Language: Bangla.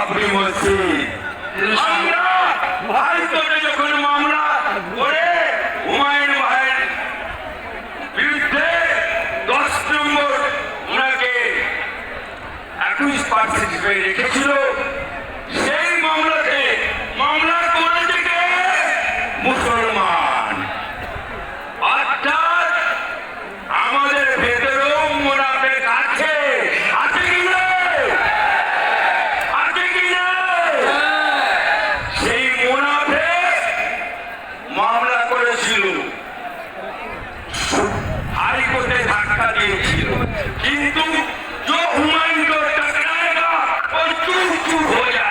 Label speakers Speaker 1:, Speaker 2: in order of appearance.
Speaker 1: আপনি মসজিদ আমরা হাইকোর্টে যখন মামলা করে হুমায়ুন ভাইয়ের বিরুদ্ধে 10 নম্বর ওনাকে 21% রেখেছিল, সেই মামলাতে মামলা করেছে কে? মুসলমান। অর্থাৎ আমাদের ভেতরেও মুনাফিক আছে, আছে কি না? আছে কি না? সেই মুনাফিক মামলা করেছিল, হাইকোর্টে ধাক্কা দিয়েছিল, কিন্তু जो हुमायूं को टकराएगा वो चूर चूर हो जाएगा।